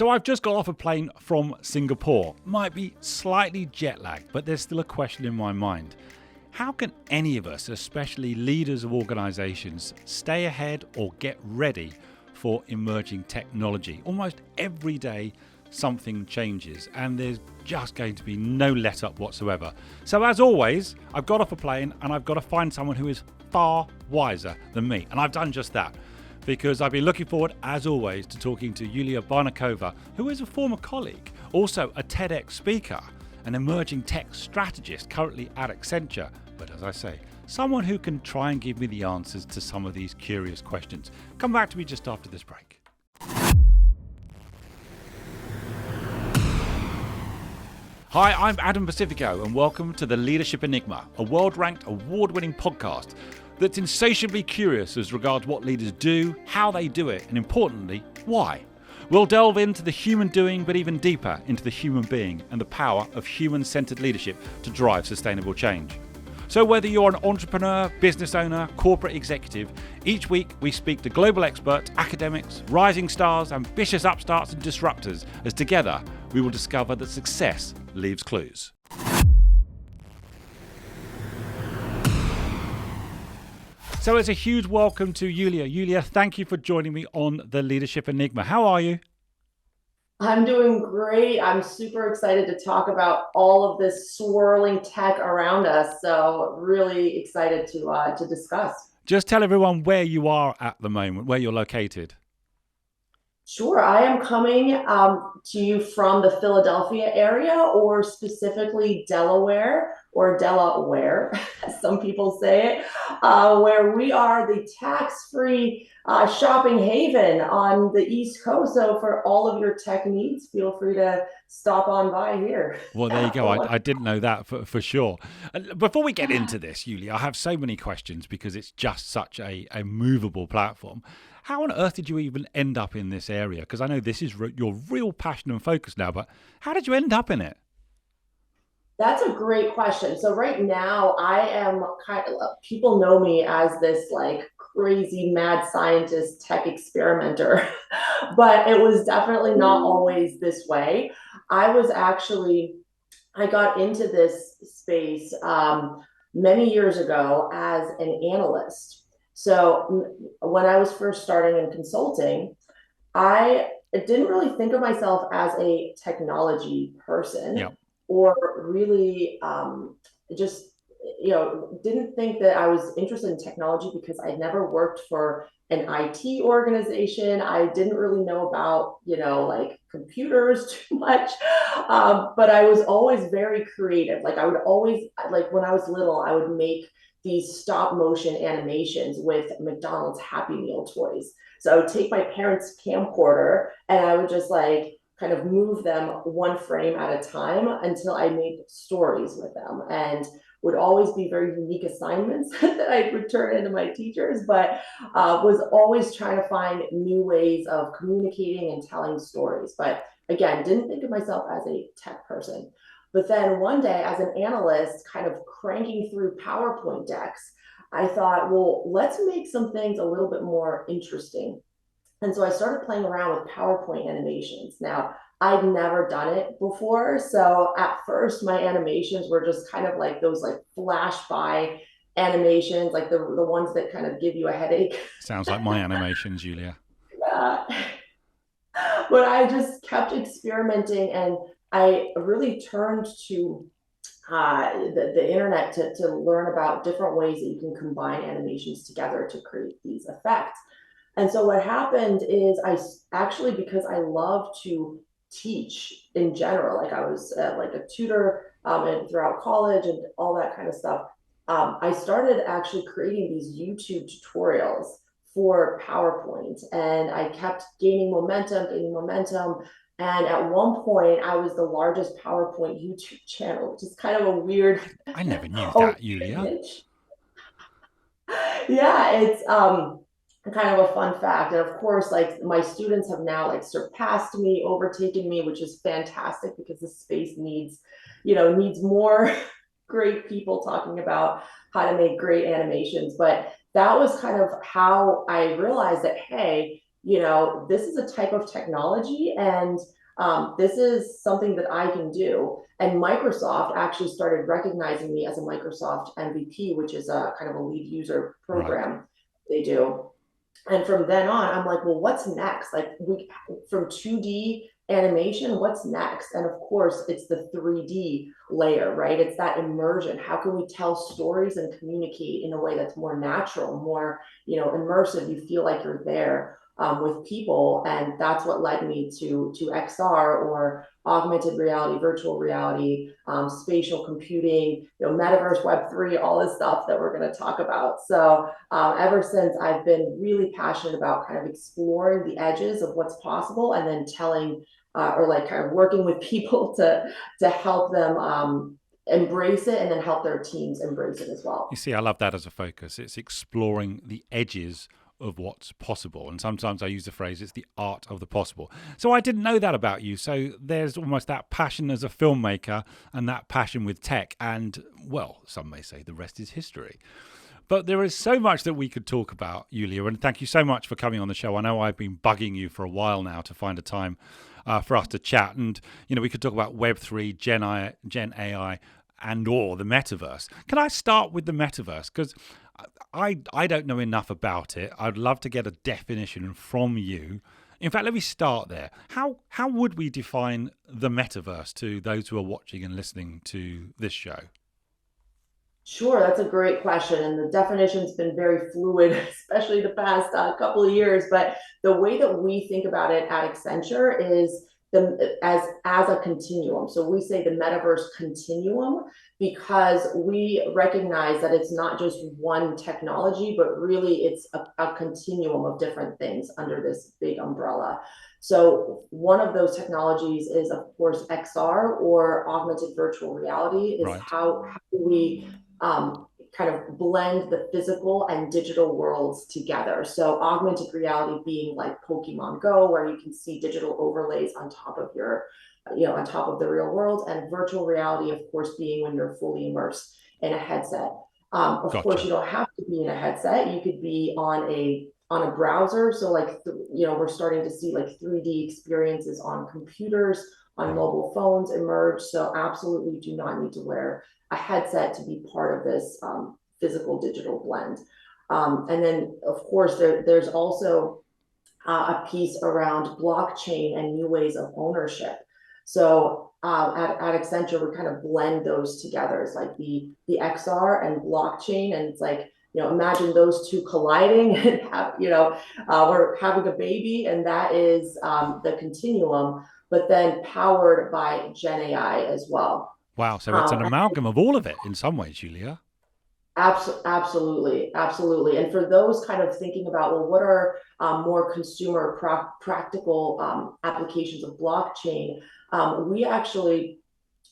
So I've just got off a plane from Singapore. Might be slightly jet lagged, but there's still a question in my mind. How can any of us, especially leaders of organizations, stay ahead or get ready for emerging technology? Almost every day something changes and there's just going to be no let up whatsoever. So as always, I've got off a plane and I've got to find someone who is far wiser than me. And I've done just that, because I've been looking forward, as always, to talking to Yulia Barnacova, who is a former colleague, also a TEDx speaker, an emerging tech strategist currently at Accenture. But as I say, someone who can try and give me the answers to some of these curious questions. Come back to me just after this break. Hi, I'm Adam Pacifico, and welcome to The Leadership Enigma, a world-ranked, award-winning podcast that's insatiably curious as regards what leaders do, how they do it, and importantly, why. We'll delve into the human doing, but even deeper into the human being and the power of human-centered leadership to drive sustainable change. So whether you're an entrepreneur, business owner, corporate executive, each week we speak to global experts, academics, rising stars, ambitious upstarts and disruptors, as together we will discover that success leaves clues. So it's a huge welcome to Yulia. Yulia, thank you for joining me on The Leadership Enigma. How are you? I'm doing great. I'm super excited to talk about all of this swirling tech around us. So really excited to discuss. Just tell everyone where you are at the moment, where you're located. Sure. I am coming to you from the Philadelphia area, or specifically Delaware, or Delaware, as some people say it, where we are the tax-free shopping haven on the East Coast. So for all of your tech needs, feel free to stop on by here. Well, there you go. I didn't know that for sure. Before we get into this, Yulia, I have so many questions because it's just such a movable platform. How on earth did you even end up in this area? Because I know this is your real passion and focus now, but how did you end up in it? That's a great question. So right now I am people know me as this like crazy mad scientist tech experimenter, but it was definitely not always this way. I got into this space many years ago as an analyst. So when I was first starting in consulting, I didn't really think of myself as a technology person. Yeah. Or really just, didn't think that I was interested in technology because I'd never worked for an IT organization. I didn't really know about, like computers too much, but I was always very creative. Like I would always, like when I was little, I would make these stop motion animations with McDonald's Happy Meal toys. So I would take my parents' camcorder and I would just like kind of move them one frame at a time until I made stories with them, and would always be very unique assignments that I'd return into my teachers, but was always trying to find new ways of communicating and telling stories. But again, didn't think of myself as a tech person. But then one day as an analyst, kind of cranking through PowerPoint decks, I thought, well, let's make some things a little bit more interesting. And so I started playing around with PowerPoint animations. Now, I'd never done it before. So at first, my animations were just kind of like those like flash by animations, like the ones that kind of give you a headache. Sounds like my animations, Yulia. Yeah. But I just kept experimenting, and I really turned to the internet to learn about different ways that you can combine animations together to create these effects. And so what happened is because I love to teach in general, like I was like a tutor and throughout college and all that kind of stuff. I started actually creating these YouTube tutorials for PowerPoint, and I kept gaining momentum. And at one point, I was the largest PowerPoint YouTube channel, which is kind of a weird. I never knew that, Yulia. Yeah, it's kind of a fun fact. And of course, like my students have now like surpassed me, overtaken me, which is fantastic because the space needs more great people talking about how to make great animations. But that was kind of how I realized that, hey, this is a type of technology, and this is something that I can do. And Microsoft actually started recognizing me as a Microsoft MVP, which is a kind of a lead user Right. program they do. And from then on, I'm like, well, what's next? Like from 2D animation, what's next? And of course, it's the 3D layer, right? It's that immersion. How can we tell stories and communicate in a way that's more natural, more, immersive? You feel like you're there with people, and that's what led me to XR, or augmented reality, virtual reality, spatial computing, metaverse, Web3, all this stuff that we're going to talk about. So ever since, I've been really passionate about kind of exploring the edges of what's possible, and then telling or like kind of working with people to help them embrace it, and then help their teams embrace it as You well. see, I love that as a focus. It's exploring the edges of what's possible. And sometimes I use the phrase, it's the art of the possible. So I didn't know that about you. So there's almost that passion as a filmmaker and that passion with tech. And, well, some may say the rest is history. But there is so much that we could talk about, Yulia, and thank you so much for coming on the show. I know I've been bugging you for a while now to find a time for us to chat. And, we could talk about Web3, Gen AI, and or the metaverse. Can I start with the metaverse? Because I don't know enough about it. I'd love to get a definition from you. In fact, let me start there. How would we define the metaverse to those who are watching and listening to this show? Sure, that's a great question. And the definition's been very fluid, especially the past couple of years. But the way that we think about it at Accenture is as a continuum. So we say the metaverse continuum, because we recognize that it's not just one technology, but really it's a continuum of different things under this big umbrella. So one of those technologies is, of course, XR, or augmented virtual reality, is Right. how we kind of blend the physical and digital worlds together. So augmented reality being like Pokemon Go, where you can see digital overlays on top of on top of the real world, and virtual reality, of course, being when you're fully immersed in a headset. Of course, you Gotcha. don't have to be in a headset. You could be on a browser. So like, we're starting to see like 3D experiences on computers, on Right. mobile phones emerge. So absolutely do not need to wear a headset to be part of this physical digital blend. And then, of course, there's also a piece around blockchain and new ways of ownership. So at Accenture, we kind of blend those together. It's like the XR and blockchain, and it's like, imagine those two colliding and we're having a baby, and that is the continuum, but then powered by Gen AI as well. Wow. So it's an Um, amalgam of all of it in some ways, Julia. Absolutely, absolutely. And for those kind of thinking about, well, what are more consumer practical applications of blockchain? We actually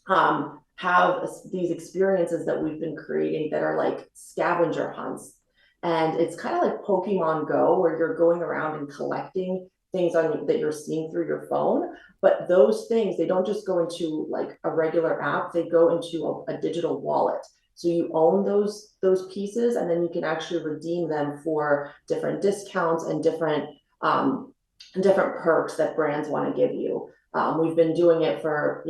have these experiences that we've been creating that are like scavenger hunts. And it's kind of like Pokemon Go, where you're going around and collecting things that you're seeing through your phone. But those things, they don't just go into like a regular app, they go into a digital wallet. So you own those pieces, and then you can actually redeem them for different discounts and different perks that brands want to give you. We've been doing it for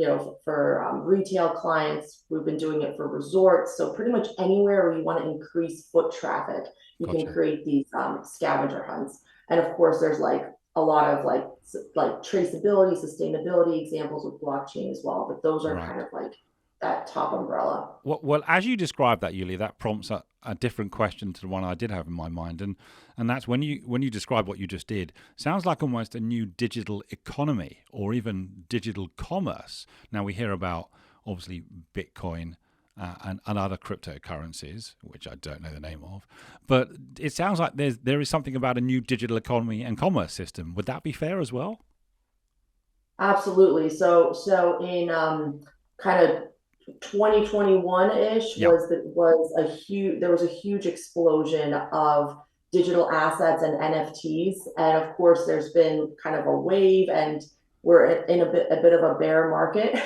retail clients. We've been doing it for resorts. So pretty much anywhere where you want to increase foot traffic, you can Gotcha. create these scavenger hunts. And of course, there's like a lot of like traceability, sustainability examples with blockchain as well. But those are kind Right. of like that top umbrella. Well, as you describe that, Yulia, that prompts a different question to the one I did have in my mind, and that's when you describe what you just did, sounds like almost a new digital economy or even digital commerce. Now we hear about obviously Bitcoin and other cryptocurrencies, which I don't know the name of, but it sounds like there is something about a new digital economy and commerce system. Would that be fair as well? Absolutely. So in kind of 2021-ish Yeah. was a huge there was a huge explosion of digital assets and NFTs. And of course, there's been kind of a wave, and we're in a bit of a bear market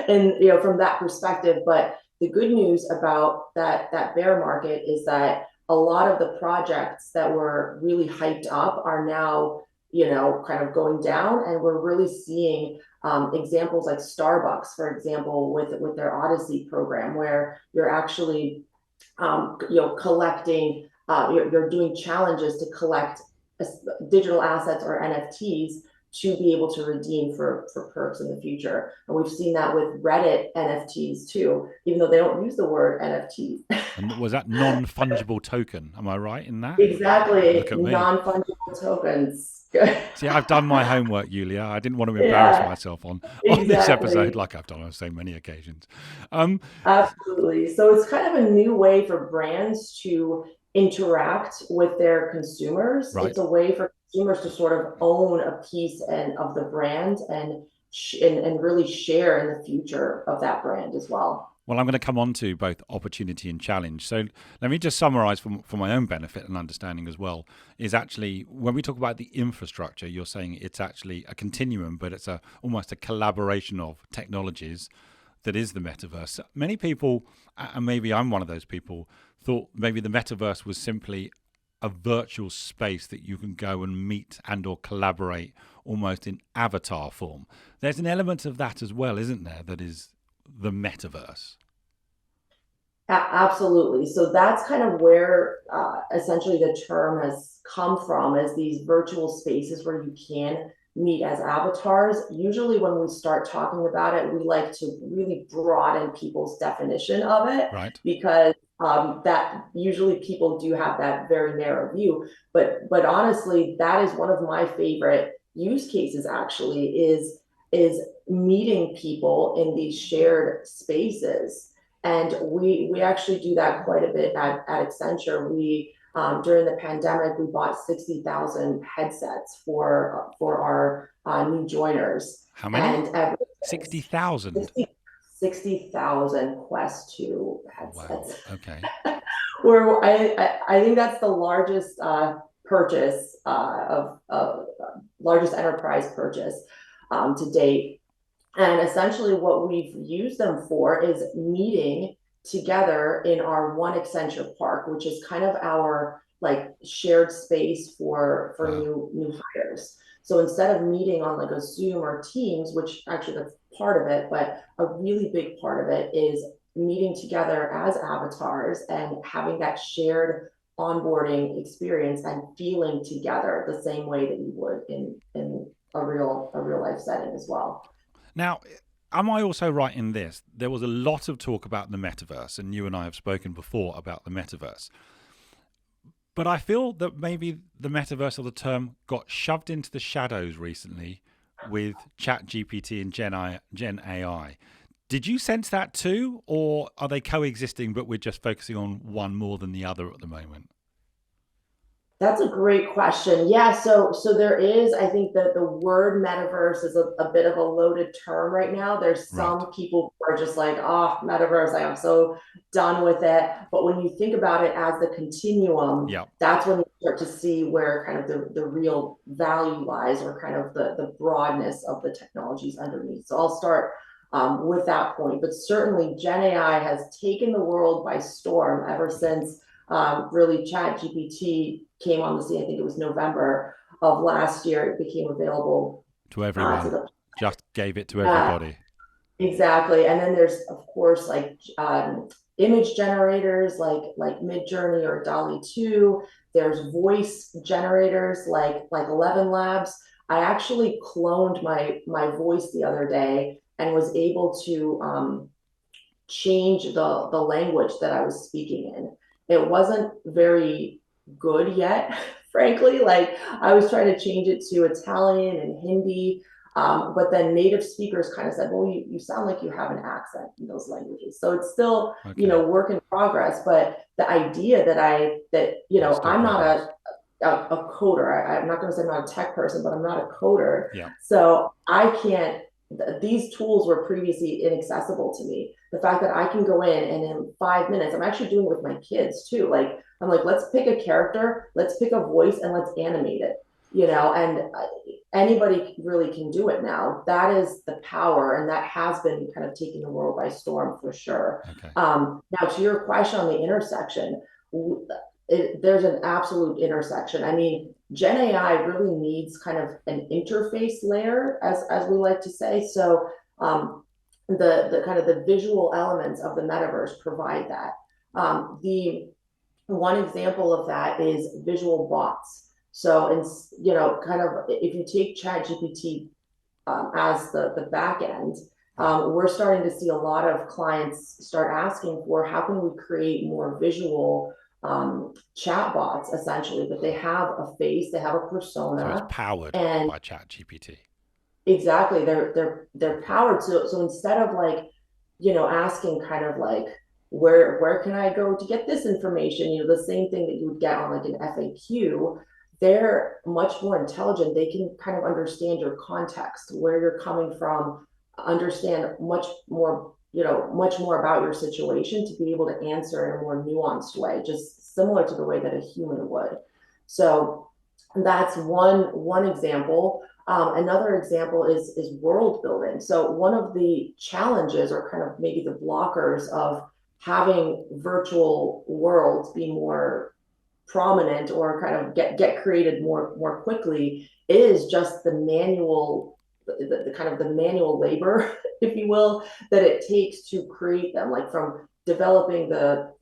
and from that perspective. But the good news about that bear market is that a lot of the projects that were really hyped up are now kind of going down. And we're really seeing examples like Starbucks, for example, with their Odyssey program, where you're actually collecting, you're doing challenges to collect digital assets or NFTs to be able to redeem for perks in the future. And we've seen that with Reddit NFTs too, even though they don't use the word NFT. And was that non-fungible token? Am I right in that? Exactly, Look at me. non-fungible tokens. See, I've done my homework, Yulia. I didn't want to embarrass Yeah, myself on this episode, exactly. like I've done on so many occasions. Um, Absolutely. So it's kind of a new way for brands to interact with their consumers. It's right. a way for consumers to sort of own a piece of the brand and really share in the future of that brand as well. Well, I'm going to come on to both opportunity and challenge. So let me just summarize for my own benefit and understanding as well, is actually when we talk about the infrastructure, you're saying it's actually a continuum, but it's almost a collaboration of technologies that is the metaverse. Many people, and maybe I'm one of those people, thought maybe the metaverse was simply a virtual space that you can go and meet and or collaborate almost in avatar form. There's an element of that as well, isn't there, that is the metaverse? Absolutely. So that's kind of where essentially the term has come from, as these virtual spaces where you can meet as avatars. Usually, when we start talking about it, we like to really broaden people's definition of it, Right. because that usually people do have that very narrow view. But honestly, that is one of my favorite use cases. Actually, is meeting people in these shared spaces, and we actually do that quite a bit at Accenture. We during the pandemic, we bought 60,000 headsets for our new joiners, How many? and ever since 60,000. 60,000 Quest 2 Wow. headsets. Okay. Where I think that's the largest purchase of largest enterprise purchase to date. And essentially, what we've used them for is meeting together in our One Accenture Park, which is kind of our like shared space for Wow. new hires. So instead of meeting on like a Zoom or Teams, which actually that's part of it, but a really big part of it is meeting together as avatars and having that shared onboarding experience and feeling together the same way that you would in a real life setting as well. Now, am I also right in this? There was a lot of talk about the metaverse, and you and I have spoken before about the metaverse. But I feel that maybe the metaverse or the term got shoved into the shadows recently with ChatGPT and Gen AI. Did you sense that too, or are they coexisting, but we're just focusing on one more than the other at the moment? That's a great question. Yeah, so there is, I think that the word metaverse is a bit of a loaded term right now. There's Right. some people who are just like, oh, metaverse, I am so done with it. But when you think about it as the continuum, Yeah. that's when you start to see where kind of the real value lies, or kind of the broadness of the technologies underneath. So I'll start with that point. But certainly, Gen AI has taken the world by storm ever Yeah. since really Chat GPT came on the scene. I think it was November of last year. It became available To to everyone. the Just gave it to uh, everybody. exactly. And then there's of course like image generators like Midjourney or Dolly 2. There's voice generators like 11 Labs. I actually cloned my voice the other day and was able to change the language that I was speaking in. It wasn't very good yet, frankly. Like I was trying to change it to Italian and Hindi, but then native speakers kind of said, "Well, you sound like you have an accent in those languages." So it's still Okay. work in progress. But the idea that Yeah, still I'm not progress. a coder. I'm not going to say I'm not a tech person, but I'm not a coder. Yeah. So I can't, these tools were previously inaccessible to me. The fact that I can go in and in 5 minutes, I'm actually doing it with my kids too. Like, I'm like, let's pick a character, let's pick a voice, and let's animate it, and anybody really can do it now. That is the power, and that has been kind of taking the world by storm for sure. Okay. Now, to your question on the intersection, there's an absolute intersection. I mean, Gen AI really needs kind of an interface layer, as we like to say. So the kind of the visual elements of the metaverse provide that. The one example of that is visual bots. So, and kind of if you take ChatGPT as the back end, we're starting to see a lot of clients start asking for how can we create more visual chat bots, essentially, that they have a face, they have a So it's persona, powered and by ChatGPT. exactly, they're powered. So instead of like, asking kind of like where can I go to get this information? The same thing that you would get on like an FAQ. They're much more intelligent. They can kind of understand your context, where you're coming from, understand much more about your situation to be able to answer in a more nuanced way, just similar to the way that a human would. So that's one example. Another example is world building. So one of the challenges, or kind of maybe the blockers of having virtual worlds be more prominent or kind of get created more quickly, is just the kind of the manual labor, if you will, that it takes to create them, like from developing the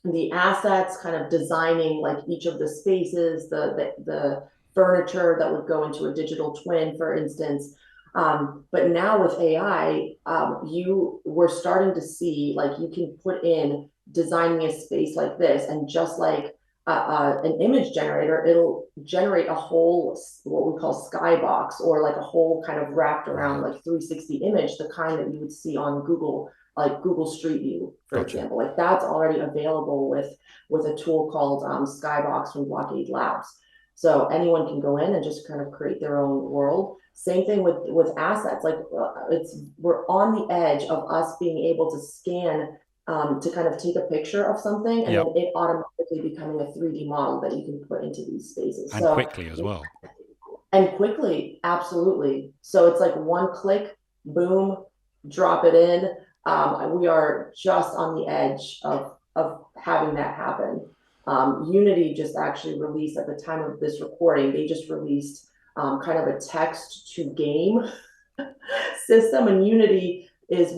the assets, kind of designing like each of the spaces, the furniture that would go into a digital twin, for instance. But now with AI, we're starting to see like you can put in designing a space like this, and just like an image generator, it'll generate a whole what we call skybox, or like a whole kind of wrapped around Right. like 360 image, the kind that you would see on Google, like Google Street View, for Gotcha. example. Like that's already available with a tool called Skybox from Blockade Labs. So anyone can go in and just kind of create their own world. Same thing with assets. Like we're on the edge of us being able to scan, to kind of take a picture of something, and Yep. then it automatically becoming a 3D model that you can put into these spaces. And So, quickly as well. and quickly, absolutely. So it's like one click, boom, drop it in. We are just on the edge of having that happen. Unity just actually released, at the time of this recording, they just released kind of a text to game system, and Unity is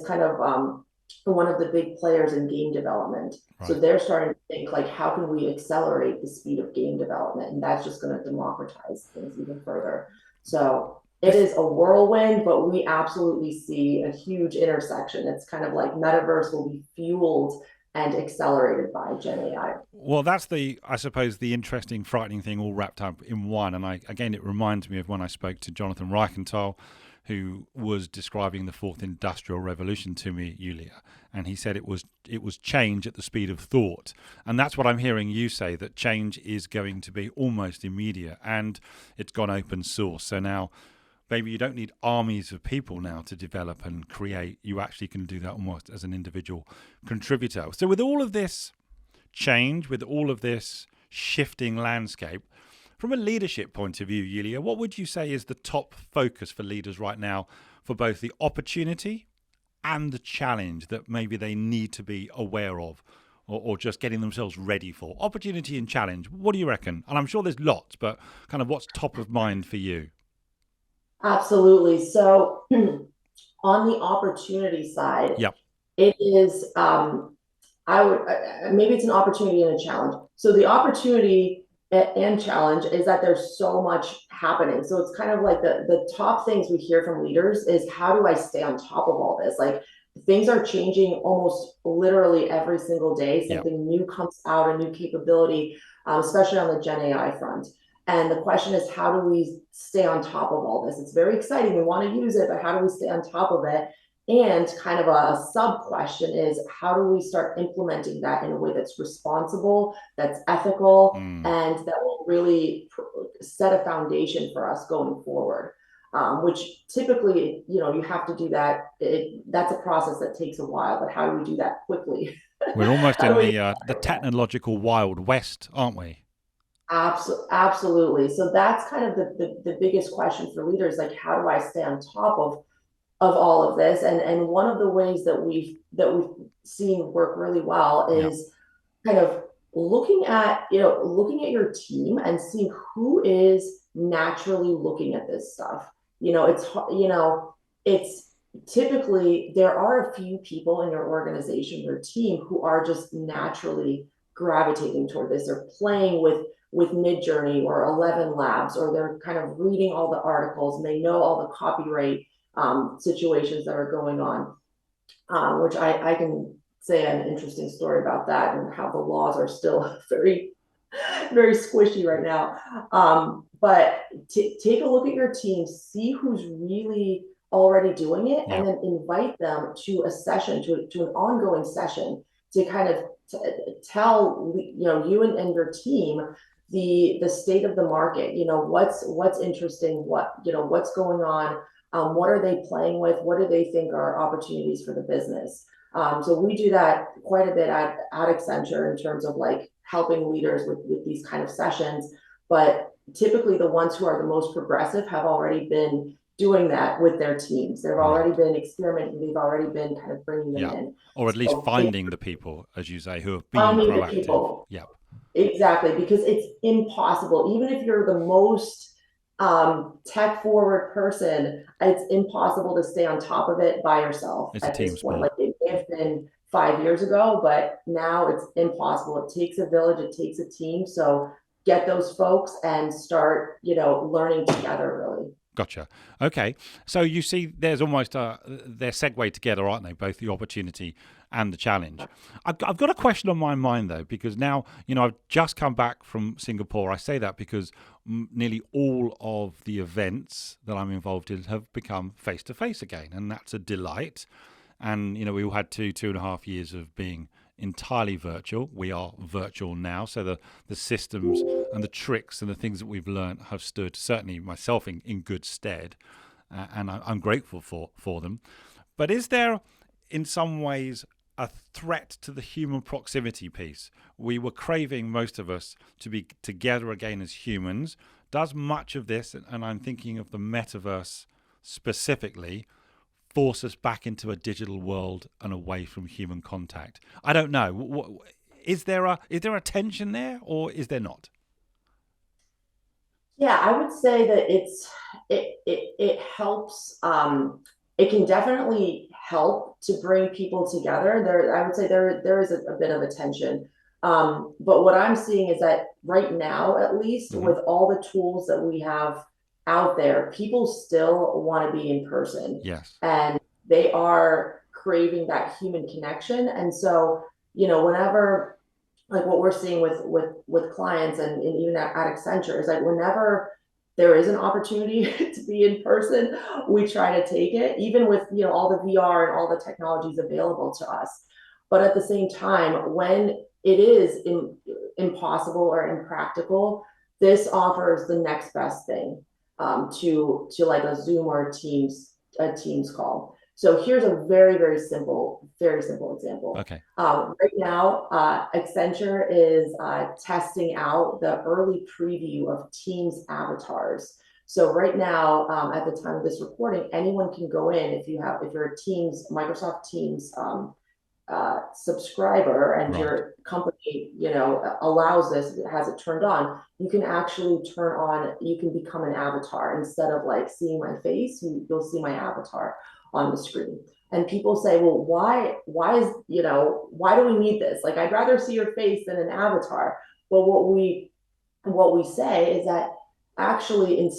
kind of one of the big players in game development. So Right. they're starting to think like, how can we accelerate the speed of game development? And that's just going to democratize things even further. So it This is a whirlwind, but we absolutely see a huge intersection. It's kind of like metaverse will be fueled and accelerated by Gen AI. Well, that's I suppose, the interesting, frightening thing all wrapped up in one. And again, it reminds me of when I spoke to Jonathan Reichenthal, who was describing the fourth industrial revolution to me, Yulia, and he said it was change at the speed of thought. And that's what I'm hearing you say, that change is going to be almost immediate, and it's gone open source. So now maybe you don't need armies of people now to develop and create. You actually can do that almost as an individual contributor. So with all of this change, with all of this shifting landscape, from a leadership point of view, Yulia, what would you say is the top focus for leaders right now, for both the opportunity and the challenge that maybe they need to be aware of, or just getting themselves ready for? Opportunity and challenge, what do you reckon? And I'm sure there's lots, but kind of what's top of mind for you? Absolutely. So on the opportunity side, Yep. it is I would maybe it's an opportunity and a challenge. So the opportunity and challenge is that there's so much happening. So it's kind of like the top things we hear from leaders is, how do I stay on top of all this? Like, things are changing almost literally every single day. Yep. Something new comes out, a new capability, especially on the Gen AI front. And the question is, how do we stay on top of all this? It's very exciting. We want to use it, but how do we stay on top of it? And kind of a sub question is, how do we start implementing that in a way that's responsible, that's ethical, Mm. and that will really set a foundation for us going forward? Which typically, you have to do that. That's a process that takes a while, but how do we do that quickly? We're almost How do in we the technological wild west, aren't we? Absolutely. So that's kind of the biggest question for leaders, like, how do I stay on top of all of this? And one of the ways that we've seen work really well Yeah. is kind of looking at your team and seeing who is naturally looking at this stuff. It's typically there are a few people in your organization, your team, who are just naturally gravitating toward this. They're playing with Midjourney or 11 Labs, or they're kind of reading all the articles and they know all the copyright situations that are going on, which I can say an interesting story about that and how the laws are still very, very squishy right now. But take a look at your team, see who's really already doing it, and then invite them to a session, to an ongoing session, to kind of tell you and your team the state of the market. What's interesting, what's going on, what are they playing with, what do they think are opportunities for the business. So we do that quite a bit at Accenture in terms of like helping leaders with these kind of sessions. But typically the ones who are the most progressive have already been doing that with their teams. They've already been experimenting. They've already been kind of bringing them in. Or at least finding the people, as you say, who have been finding proactive. The people. Yep. Exactly, because it's impossible. Even if you're the most tech forward person, it's impossible to stay on top of it by yourself at this point. Like it may have been 5 years ago, but now it's impossible. It takes a village, it takes a team. So get those folks and start, learning together, really. Gotcha. Okay. So you see there's almost they're segued together, aren't they? Both the opportunity and the challenge. I've got a question on my mind though, because now, I've just come back from Singapore. I say that because nearly all of the events that I'm involved in have become face to face again. And that's a delight. And, we all had 2.5 years of being entirely virtual. We are virtual now, so the systems and the tricks and the things that we've learned have stood, certainly myself, in good stead, and I'm grateful for them. But is there in some ways a threat to the human proximity piece? We were craving, most of us, to be together again as humans. Does much of this, and I'm thinking of the metaverse specifically, force us back into a digital world and away from human contact? I don't know. Is there a tension there, or is there not? Yeah, I would say that it helps. It can definitely help to bring people together. I would say there is a bit of a tension. But what I'm seeing is that right now, at least with all the tools that we have out there, people still want to be in person. Yes. And they are craving that human connection. And so, whenever, like what we're seeing with clients and even at Accenture, is like whenever there is an opportunity to be in person, we try to take it, even with all the VR and all the technologies available to us. But at the same time, when it is impossible or impractical, this offers the next best thing, to like a Zoom or a Teams call. So here's a very, very simple example. Okay. Right now, Accenture is testing out the early preview of Teams avatars. So right now, at the time of this recording, anyone can go in if you're a Microsoft Teams subscriber, and your company, allows this, has it turned on, you can actually you can become an avatar. Instead of like seeing my face, you'll see my avatar on the screen. And people say, well, why do we need this? Like, I'd rather see your face than an avatar. Well, what we say is that actually,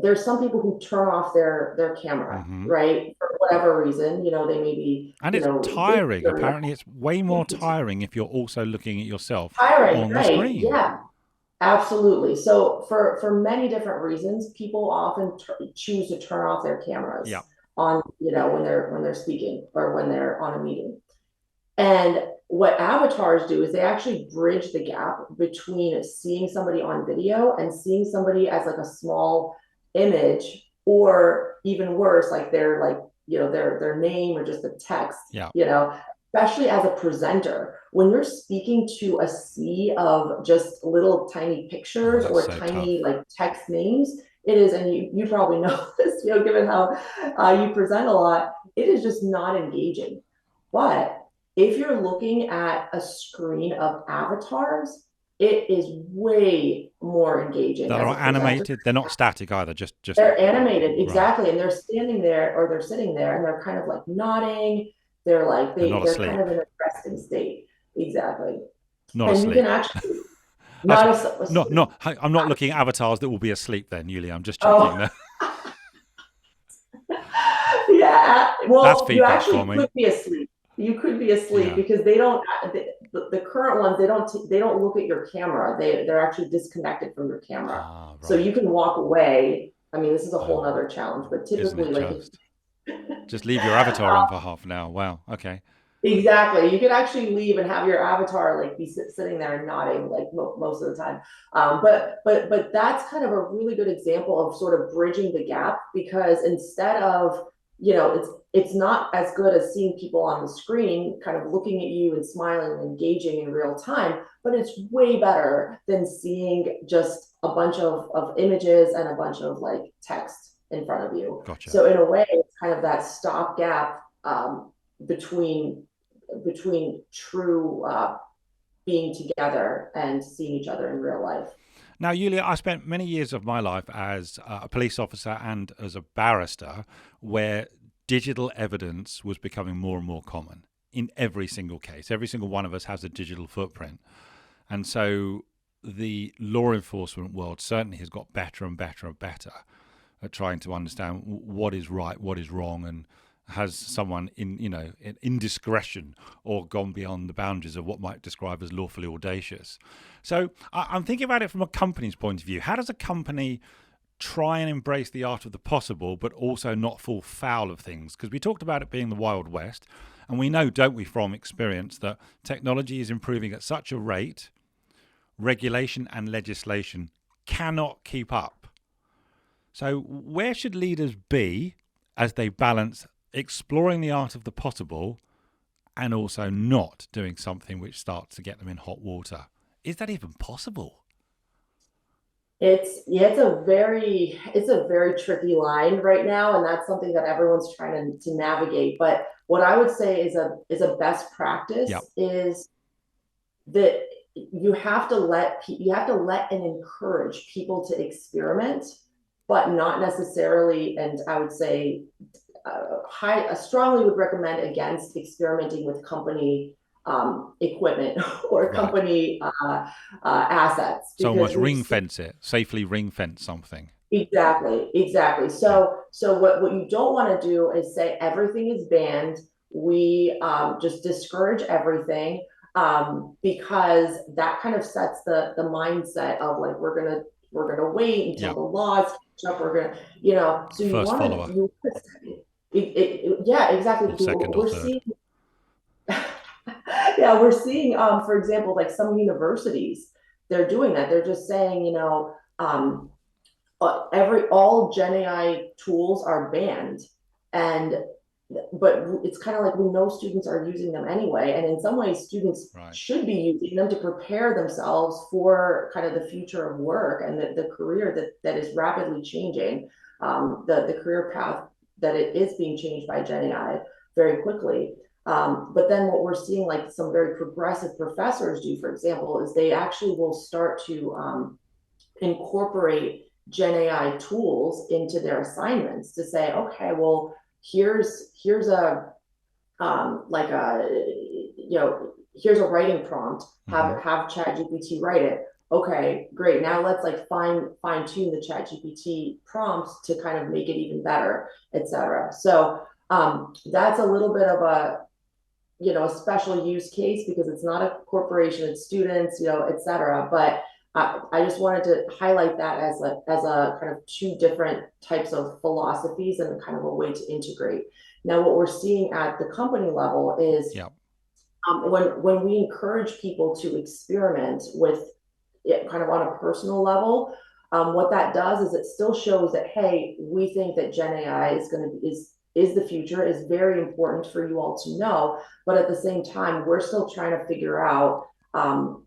there's some people who turn off their camera, right? For whatever reason, they may be. And it's tiring. Apparently, it's way more tiring if you're also looking at yourself on the screen. Yeah, absolutely. So for many different reasons, people often choose to turn off their cameras on, when they're speaking or when they're on a meeting. And what avatars do is they actually bridge the gap between seeing somebody on video and seeing somebody as like a small image, or even worse, like their name or just the text. Especially as a presenter, when you're speaking to a sea of just little tiny pictures or so tiny like text names, it is, and you probably know this, given how you present a lot, it is just not engaging. But if you're looking at a screen of avatars, it is way more engaging That as are a presenter. animated. They're not static either. Just They're animated, right. exactly, and they're standing there or they're sitting there and they're kind of like nodding. They're like They're not they're kind asleep. of in a resting state, exactly. Not And you can asleep. actually That's not a not. I'm not looking at avatars that will be asleep. Then, Yulia, I'm just checking. oh No, yeah. that's Well, you feedback actually from me. could be asleep. You could be asleep Yeah. because they don't. The current ones they don't look at your camera. They're actually disconnected from your camera, Ah, so you right. can walk away. I mean, this is a whole Oh, nother challenge, but isn't typically, it like if just? Just leave your avatar on for half an hour. Wow. Okay. exactly. You could actually leave and have your avatar like be sitting there and nodding like most of the time. But that's kind of a really good example of sort of bridging the gap because instead of it's not as good as seeing people on the screen kind of looking at you and smiling and engaging in real time, but it's way better than seeing just a bunch of images and a bunch of like text in front of you. Gotcha. So in a way, it's kind of that stopgap between true being together and seeing each other in real life. Now, Yulia, I spent many years of my life as a police officer and as a barrister where digital evidence was becoming more and more common in every single case. Every single one of us has a digital footprint. And so the law enforcement world certainly has got better and better and better at trying to understand what is right, what is wrong, and has someone in indiscretion or gone beyond the boundaries of what might describe as lawfully audacious. So I'm thinking about it from a company's point of view. How does a company try and embrace the art of the possible, but also not fall foul of things? Because we talked about it being the Wild West, and we know, don't we, from experience, that technology is improving at such a rate, regulation and legislation cannot keep up. So where should leaders be as they balance exploring the art of the possible and also not doing something which starts to get them in hot water? Is that even possible? It's a very tricky line right now, and that's something that everyone's trying to navigate. But what I would say is a best Yep. practice is that you have to let and encourage people to experiment, but not necessarily. And I would say I strongly would recommend against experimenting with company equipment or Right. company assets So because almost we've ring seen fence it, safely ring fence something. exactly. Yeah. So what you don't want to do is say everything is banned. We just discourage everything because that kind of sets the mindset of like we're gonna wait until Yep. the laws catch up. We're gonna so you First want follower to yeah, exactly. or second or We're third. seeing yeah, we're seeing for example like some universities they're doing that. They're just saying every all Gen AI tools are banned, and but it's kind of like we know students are using them anyway, and in some ways, students Right. should be using them to prepare themselves for kind of the future of work and the career that is rapidly changing, the career path that it is being changed by Gen AI very quickly. But then what we're seeing, like some very progressive professors do, for example, is they actually will start to incorporate Gen AI tools into their assignments to say, okay, well, here's a like a here's a writing prompt. Mm-hmm. Have ChatGPT write it. Okay, great. Now let's like fine tune the ChatGPT prompts to kind of make it even better, etc. So that's a little bit of a special use case because it's not a corporation, it's students, etc. But I just wanted to highlight that as a kind of two different types of philosophies and kind of a way to integrate. Now, what we're seeing at the company level is Yep. when we encourage people to experiment with it kind of on a personal level, what that does is it still shows that hey, we think that Gen AI is the future, is very important for you all to know, but at the same time, we're still trying to figure out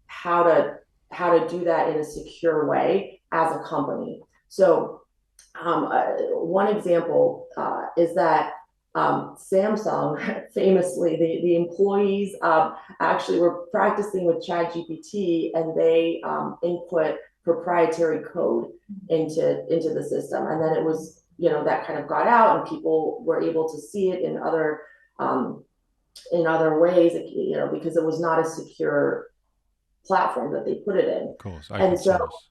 how to do that in a secure way as a company. So one example is that Samsung, famously, the employees actually were practicing with ChatGPT, and they input proprietary code into the system, and then it was, that kind of got out, and people were able to see it um, in other ways, because it was not a secure platform that they put it in. Of course, And open so source.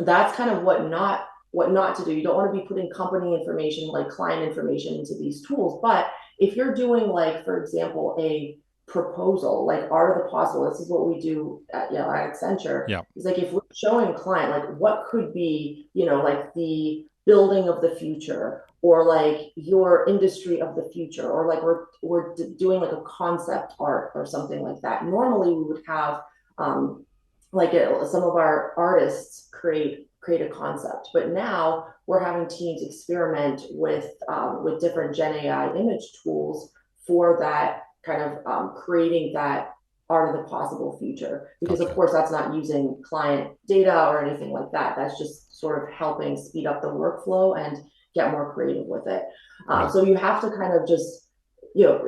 that's kind of what not to do. You don't want to be putting company information, like client information, into these tools. But if you're doing, like, for example, a proposal, like art of the possible, this is what we do at Accenture. Yeah. It's like, if we're showing client, like, what could be, like the building of the future, or like your industry of the future, or like we're doing like a concept art or something like that. Normally we would have some of our artists create a concept, but now we're having teams experiment with different Gen AI image tools for that kind of creating that art of the possible future. Because of Gotcha. course that's not using client data or anything like that. That's just sort of helping speed up the workflow and get more creative with it. Right. So you have to kind of just you know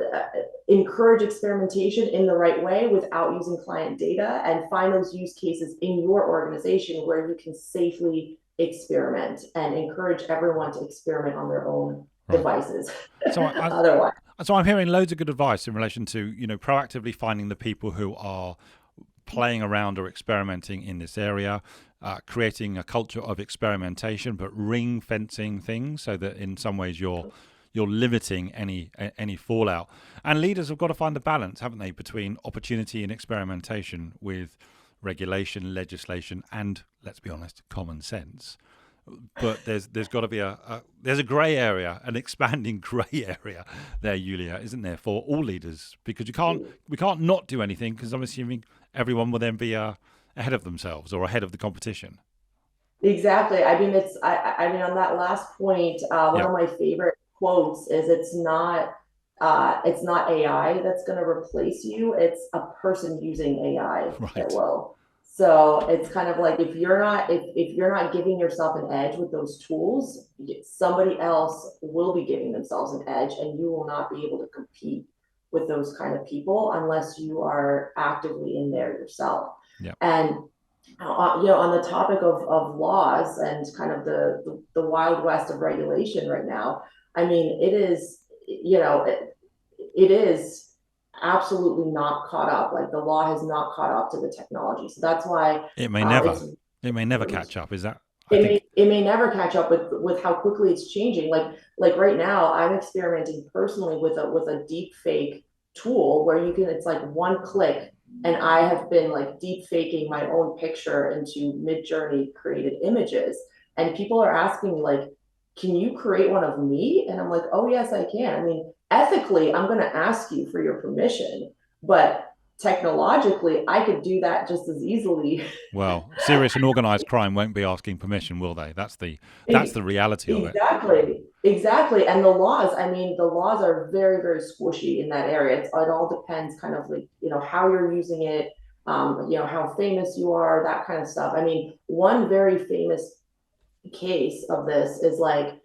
encourage experimentation in the right way without using client data, and find those use cases in your organization where you can safely experiment, and encourage everyone to experiment on their own Right. devices. So I, Otherwise, so I'm hearing loads of good advice in relation to, proactively finding the people who are playing around or experimenting in this area, creating a culture of experimentation, but ring fencing things so that in some ways you're limiting any fallout. And leaders have got to find the balance, haven't they, between opportunity and experimentation with regulation, legislation, and, let's be honest, common sense. But there's got to be there's a grey area, an expanding grey area there, Yulia, isn't there, for all leaders? Because we can't not do anything, because I'm assuming everyone will then be ahead of themselves or ahead of the competition. exactly. I mean, I mean, on that last point, one Yeah. of my favorite quotes is, it's not AI that's going to replace you. It's a person using AI that Right. will. So it's kind of like, if you're not giving yourself an edge with those tools, somebody else will be giving themselves an edge, and you will not be able to compete with those kind of people unless you are actively in there yourself. Yeah. And on the topic of laws and kind of the wild west of regulation right now, I mean, it is absolutely not caught up. Like, the law has not caught up to the technology. So that's why It may it's never. It may never catch up. Is that? I it think. may never catch up with how quickly it's changing. Like right now, I'm experimenting personally with a deep fake tool where it's like one click, and I have been like deep faking my own picture into Mid-Journey created images, and people are asking me, like, can you create one of me? And I'm like, oh yes, I can. I mean, ethically, I'm going to ask you for your permission, but technologically, I could do that just as easily. Well, serious and organised crime won't be asking permission, will they? That's the reality of it. Exactly, exactly. And the laws, I mean, the laws are very, very squishy in that area. It all depends kind of like, how you're using it, how famous you are, that kind of stuff. I mean, one very famous case of this is like,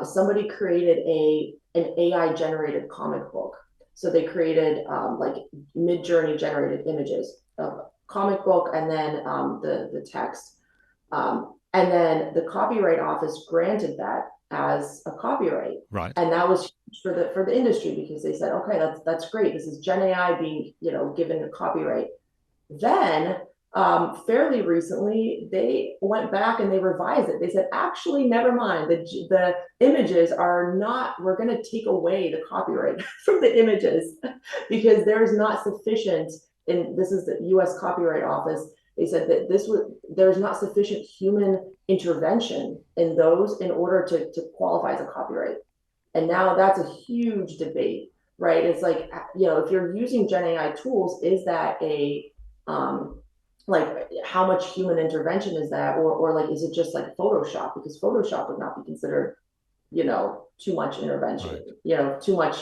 somebody created an AI generated comic book. So they created like Mid-Journey generated images of comic book, and then the text. And then the Copyright Office granted that as a copyright. Right. And that was for the industry, because they said, okay, that's great. This is Gen AI being, given a copyright. Then, fairly recently, they went back and they revised it. They said, actually, never mind. The images are not, we're going to take away the copyright from the images because there's not sufficient, and this is the US Copyright Office. They said that there's not sufficient human intervention in those in order to qualify as a copyright. And now that's a huge debate, right? It's like, if you're using Gen AI tools, is that um, like, how much human intervention is that? Or like, is it just like Photoshop? Because Photoshop would not be considered, too much intervention, Right. too much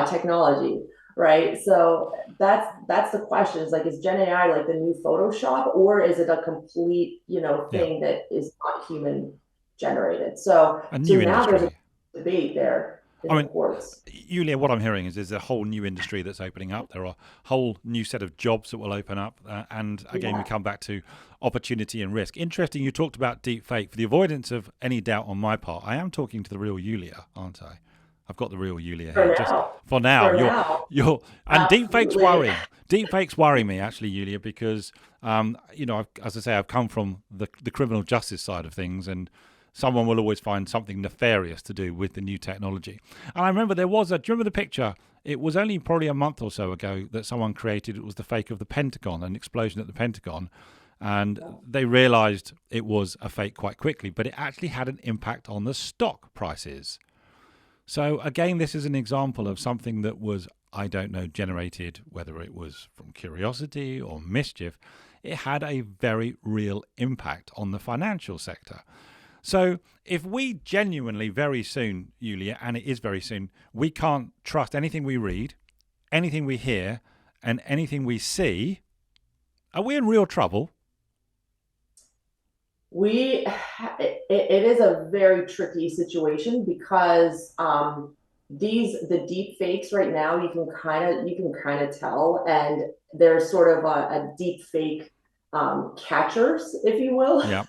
technology, right? So that's the question. Is like, is Gen AI like the new Photoshop, or is it a complete, Yeah. thing that is not human generated? So A so new now there's a industry. debate there. I in the mean, ports. Yulia, what I'm hearing is there's a whole new industry that's opening up. There are a whole new set of jobs that will open up. And again, we Yeah. come back to opportunity and risk. Interesting, you talked about deep fake. For the avoidance of any doubt on my part, I am talking to the real Yulia, aren't I? I've got the real Yulia For here. Just now. for now, For now. and deep fakes Absolutely. worry. Deep fakes worry me actually, Yulia, because as I say, I've come from the criminal justice side of things, and someone will always find something nefarious to do with the new technology. And I remember do you remember the picture? It was only probably a month or so ago that someone created, it was the fake of the Pentagon, an explosion at the Pentagon. And they realized it was a fake quite quickly, but it actually had an impact on the stock prices. So again, this is an example of something that was, I don't know, generated, whether it was from curiosity or mischief. It had a very real impact on the financial sector. So if we genuinely very soon, Yulia, and it is very soon, we can't trust anything we read, anything we hear, and anything we see, are we in real trouble? We it is a very tricky situation because the deep fakes right now you can kind of tell, and there's sort of a deep fake catchers, if you will. Yeah,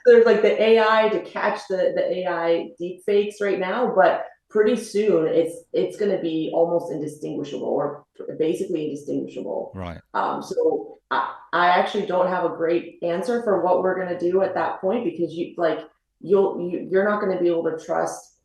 There's like the AI to catch the AI deep fakes right now, but pretty soon it's going to be almost indistinguishable, or basically indistinguishable. right. So I actually don't have a great answer for what we're going to do at that point, because you're not going to be able to trust,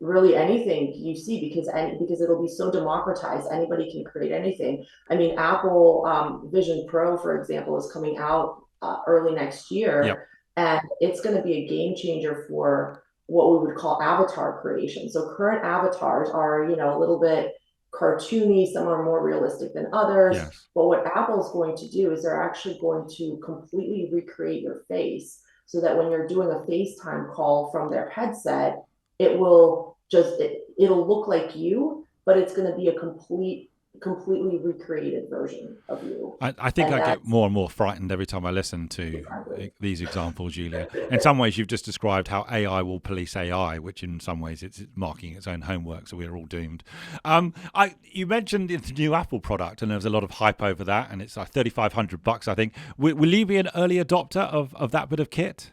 really anything you see, because it'll be so democratized. Anybody can create anything. I mean, Apple Vision Pro, for example, is coming out early next Yep. year, and it's going to be a game changer for what we would call avatar creation. So current avatars are, a little bit cartoony. Some are more realistic than others. Yes. But what Apple's going to do is they're actually going to completely recreate your face, so that when you're doing a FaceTime call from their headset, it'll look like you, but it's going to be a completely recreated version of you. I think And I get that's more and more frightened every time I listen to exactly. these examples, Julia. In some ways, you've just described how AI will police AI, which in some ways it's marking its own homework, so we're all doomed. You mentioned the new Apple product, and there was a lot of hype over that, and it's like $3,500, I think. Will you be an early adopter of that bit of kit?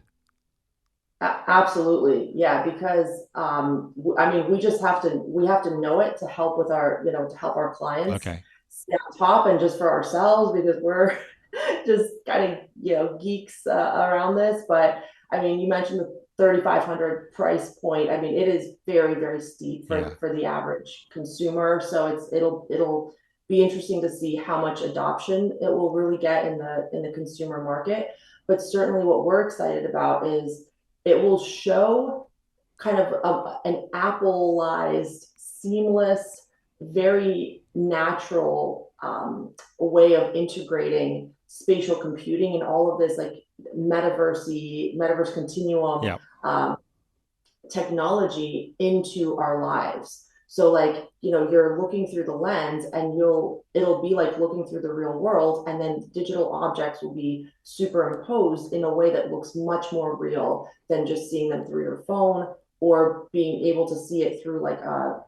Absolutely. Yeah, because I mean, we have to know it to help with to help our clients Okay. stay on top, and just for ourselves, because we're just kind of, geeks around this. But I mean, you mentioned the 3,500 price point. I mean, it is very, very steep Yeah. for the average consumer. So it'll be interesting to see how much adoption it will really get in the consumer market. But certainly what we're excited about is it will show kind of an Appleized, seamless, very natural way of integrating spatial computing and all of this, like metaverse continuum Yeah. um, technology into our lives. So like, you're looking through the lens, and it'll be like looking through the real world, and then digital objects will be superimposed in a way that looks much more real than just seeing them through your phone, or being able to see it through like a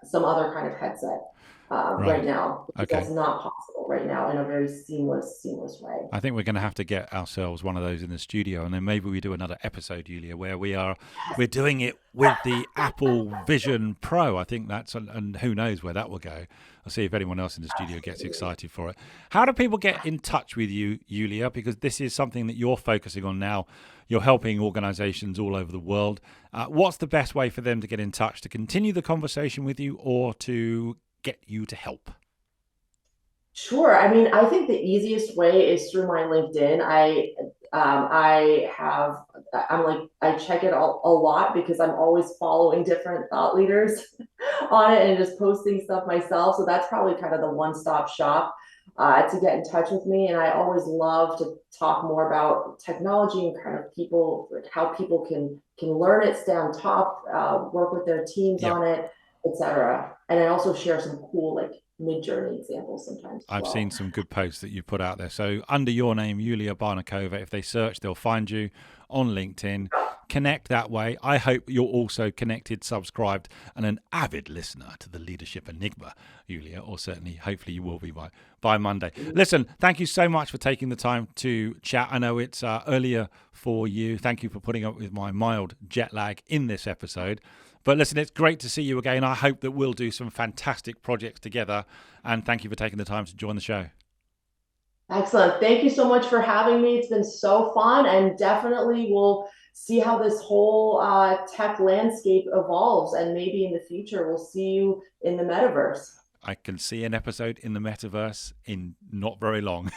some other kind of headset right Right. now. That's Okay. not possible right now in a very seamless way. I think we're going to have to get ourselves one of those in the studio, and then maybe we do another episode, Julia, where we're doing it with the Apple Vision Pro. I think and who knows where that will go. I'll see if anyone else in the studio gets excited for it. How do people get in touch with you, Julia? Because this is something that you're focusing on now. You're helping organizations all over the world. What's the best way for them to get in touch, to continue the conversation with you, or to get you to help? Sure. I mean, I think the easiest way is through my LinkedIn. I check it a lot, because I'm always following different thought leaders on it, and just posting stuff myself. So that's probably kind of the one-stop shop to get in touch with me. And I always love to talk more about technology, and kind of people, like how people can learn it, stay on top, work with their teams Yep. on it, etc. And I also share some cool, like, mid-journey examples sometimes. I've seen some good posts that you put out there. So under your name, Yulia Barnacova, if they search, they'll find you on LinkedIn. Connect that way. I hope you're also connected, subscribed, and an avid listener to the Leadership Enigma, Yulia, or certainly, hopefully you will be by Monday. Listen, thank you so much for taking the time to chat. I know it's earlier for you. Thank you for putting up with my mild jet lag in this episode. But listen, it's great to see you again. I hope that we'll do some fantastic projects together. And thank you for taking the time to join the show. Excellent. Thank you so much for having me. It's been so fun, and definitely we'll see how this whole tech landscape evolves. And maybe in the future, we'll see you in the metaverse. I can see an episode in the metaverse in not very long.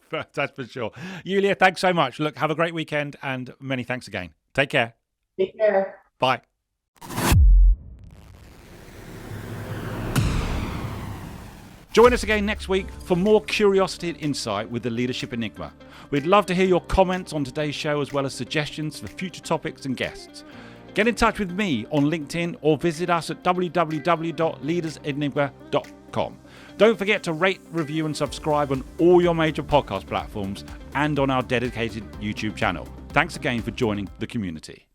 That's for sure. Yulia, thanks so much. Look, have a great weekend, and many thanks again. Take care. Take care. Bye. Join us again next week for more curiosity and insight with the Leadership Enigma. We'd love to hear your comments on today's show, as well as suggestions for future topics and guests. Get in touch with me on LinkedIn or visit us at www.leadersenigma.com. Don't forget to rate, review and subscribe on all your major podcast platforms and on our dedicated YouTube channel. Thanks again for joining the community.